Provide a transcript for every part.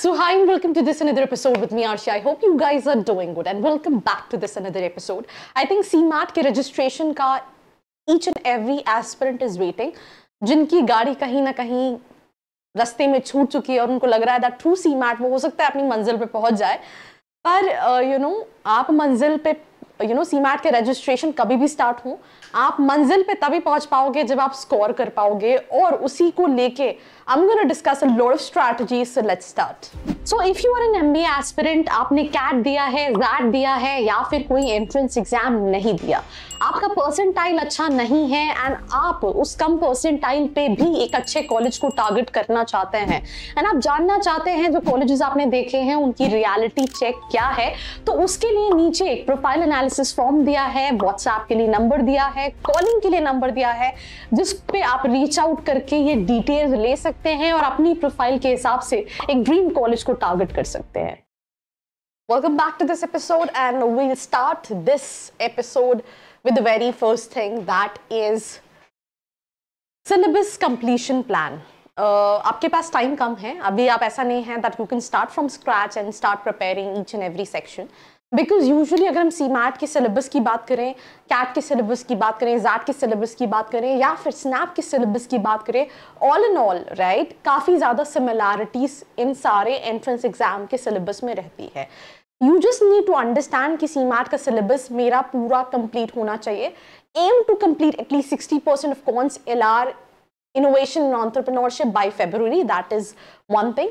So hi and welcome to this another episode with me Arshi. I hope you guys are doing good and welcome back to this another episode. I think CMAT के registration का each and every aspirant is waiting. जिनकी गाड़ी कहीं ना कहीं रास्ते में छूट चुकी है और उनको लग रहा है that through CMAT वो हो सकता है अपनी मंजिल पे पहुंच जाए, पर आप मंजिल पे CMAT के रजिस्ट्रेशन कभी भी स्टार्ट हो, आप मंजिल पे तभी पहुंच पाओगे जब आप स्कोर कर पाओगे और उसी को लेके I'm going to discuss a lot of strategies, so let's start. So if you are an MBA aspirant, आपने CAT दिया है, ZAT दिया है या फिर कोई एंट्रेंस एग्जाम नहीं दिया, आपका परसेंटाइल अच्छा नहीं है एंड आप उस कम परसेंटाइल पे भी एक अच्छे कॉलेज को टारगेट करना चाहते हैं एंड आप जानना चाहते हैं जो कॉलेजेस आपने देखे हैं उनकी रियलिटी चेक क्या है, तो उसके लिए नीचे एक प्रोफाइल एनालिसिस फॉर्म दिया है, व्हाट्सएप के लिए नंबर दिया है, कॉलिंग के लिए नंबर दिया है, जिस पे आप रीच आउट करके ये डिटेल्स ले सकते हैं और अपनी प्रोफाइल के हिसाब से एक ड्रीम कॉलेज को टारगेट कर सकते हैं. Welcome back to this episode and we'll start this episode with the very first thing, that is syllabus completion plan. आपके पास टाइम कम है, अभी आप ऐसा नहीं है that you can start from scratch and start preparing each and every section. Because usually अगर हम CMAT के सिलेबस की बात करें, CAT के सिलेबस की बात करें, ZAT के सिलेबस की बात करें या फिर SNAP के सिलेबस की बात करें, ऑल इन ऑल राइट काफ़ी ज़्यादा सिमिलैरिटीज इन सारे एंट्रेंस एग्जाम के सिलेबस में रहती है. You just need to understand कि CMAT का सिलेबस मेरा पूरा कंप्लीट होना चाहिए. Aim to complete at least 60% of cons LR innovation and entrepreneurship by February, that is one thing.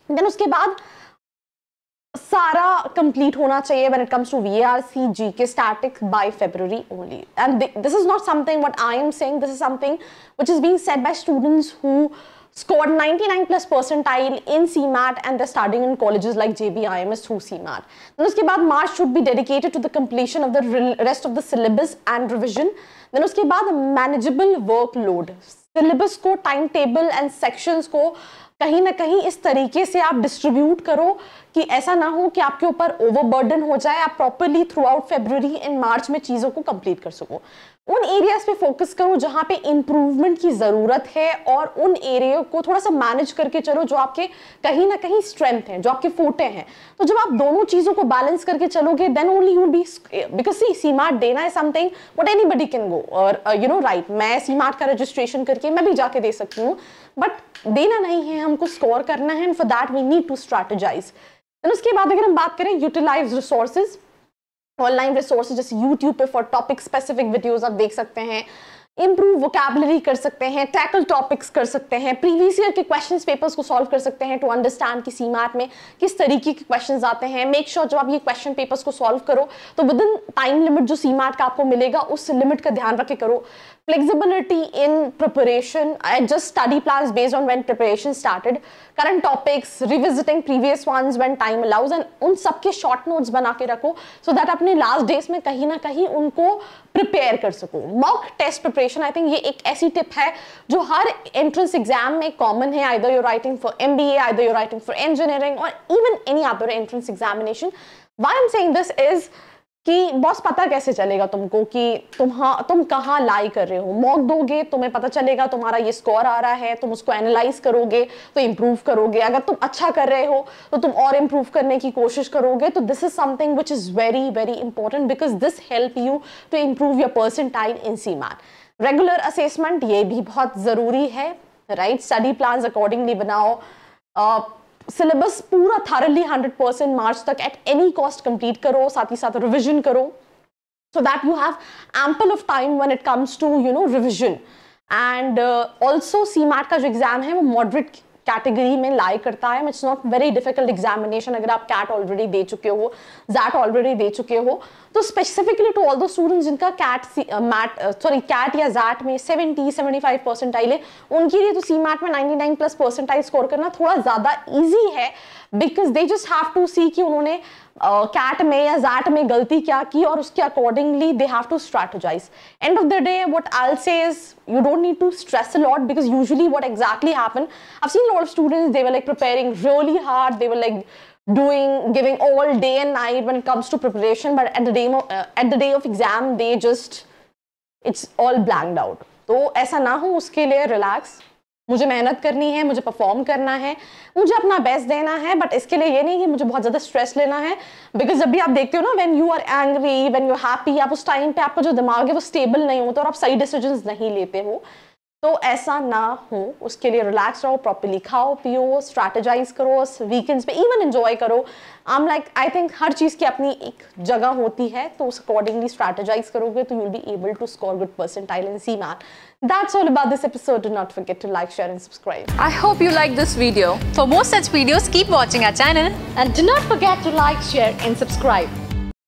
Then उसके बाद सारा कंप्लीट होना चाहिए when it comes to VARC, GK, static by February only. And this is not something what I am saying, this is something which is being said by students who scored 99 plus percentile in CMAT and they're studying in colleges like JBIMS through CMAT. Then उसके बाद March should be dedicated to the completion of the rest of the syllabus and revision. Then उसके बाद manageable workload. Syllabus को, time table and sections को कहीं ना कहीं इस तरीके से आप डिस्ट्रीब्यूट करो कि ऐसा ना हो कि आपके ऊपर ओवरबर्डन हो जाए, आप properly throughout February and March में चीज़ों को कंप्लीट कर सको. उन एरियाज पे फोकस करो जहाँ पे इम्प्रूवमेंट की ज़रूरत है और उन एरिया को थोड़ा सा मैनेज करके चलो जो आपके कहीं ना कहीं स्ट्रेंथ हैं, जो आपके फोटे हैं. तो जब आप दोनों चीज़ों को बैलेंस करके चलोगे then only you will be, because see CMAT देना है something what anybody can go और राइट, मैं CMAT का रजिस्ट्रेशन करके मैं भी जाके दे सकती हूँ, बट देना नहीं है, हमको स्कोर करना है and for that we need to strategise. उसके बाद अगर हम बात करें यूटिलाइज रिसोर्सेज, ऑनलाइन रिसोर्सेज जैसे यूट्यूब पे फॉर टॉपिक स्पेसिफिक वीडियोस आप देख सकते हैं, इम्प्रूव वोकैबुलरी कर सकते हैं, टैकल टॉपिक्स कर सकते हैं, प्रीवियस ईयर के क्वेश्चंस पेपर्स को सॉल्व कर सकते हैं टू अंडरस्टैंड कि CMAT में किस तरीके के क्वेश्चंस आते हैं. मेक श्योर जब आप ये क्वेश्चन पेपर्स को सॉल्व करो तो विद इन टाइम लिमिट जो CMAT का आपको मिलेगा उस लिमिट का ध्यान रख के करो. Flexibility in preparation, adjust study plans based on when preparation started, current topics, revisiting previous ones when time allows, and उन सबके short notes बना के रखो so that अपने last days में कहीं ना कहीं उनको prepare कर सको. Mock test preparation, I think ये एक ऐसी tip है जो हर entrance exam में common है, either you're writing for MBA, either you're writing for engineering or even any other entrance examination. Why I'm saying this is कि बॉस पता कैसे चलेगा तुमको कि तुम कहाँ लाई कर रहे हो. मॉक दोगे तुम्हें पता चलेगा तुम्हारा ये स्कोर आ रहा है, तुम उसको एनालाइज करोगे तो इम्प्रूव करोगे. अगर तुम अच्छा कर रहे हो तो तुम और इम्प्रूव करने की कोशिश करोगे. तो this is something which is very very important because this help you to improve your percentile in CMAT. Regular assessment ये भी बहुत ज़रूरी है, राइट. स्टडी प्लान्स अकॉर्डिंगली बनाओ. सिलेबस पूरा थारली 100% मार्च तक एट एनी कॉस्ट कंप्लीट करो, साथ ही साथ रिविजन करो so that you have ample of time when it comes to revision. And also CMAT का जो एग्जाम है वो मॉडरेट कैटेगरी में लाई करता है. It's not very difficult examination. अगर आप CAT ऑलरेडी दे चुके हो, ZAT ऑलरेडी दे चुके हो, तो स्पेसिफिकली टू ऑल दो स्टूडेंट्स जिनका CAT या ZAT में 70-75 परसेंटाइल है, उनके लिए तो CMAT में 99 प्लस परसेंटाइल स्कोर करना थोड़ा ज़्यादा ईजी है because they just have to see कि उन्होंने CAT में या ZAT में गलती क्या की और उसके accordingly they have to strategise. End of the day, what I'll say is you don't need to stress a lot because usually what exactly happened, I've seen a lot of students, they were like preparing really hard, they were like giving all day and night when it comes to preparation, but at the day of exam they just, it's all blanked out. तो ऐसा ना हो, उसके लिए relax, मुझे मेहनत करनी है, मुझे परफॉर्म करना है, मुझे अपना बेस्ट देना है, बट इसके लिए ये नहीं कि मुझे बहुत ज़्यादा स्ट्रेस लेना है। बिकॉज जब भी आप देखते हो ना, when you are angry, when you are happy, आप उस टाइम पे आपका जो दिमाग है वो स्टेबल नहीं होता और आप सही डिसीजंस नहीं लेते हो। तो ऐसा ना हो, उसके लिए रिलैक्स रहो, प्रॉपर्ली खाओ पियो, स्ट्रैटेजाइज करो, वीकेंड्स पे इवन एंजॉय करो। आई थिंक हर चीज़ की अपनी एक जगह होती है, तो उस अकॉर्डिंगली स्ट्रैटेजाइज करोगे तो you will be able to score good percentile in CMAT. That's all about this episode. Do not forget to like, share and subscribe. I hope you liked this video. For more such videos, keep watching our channel. And do not forget to like, share and subscribe.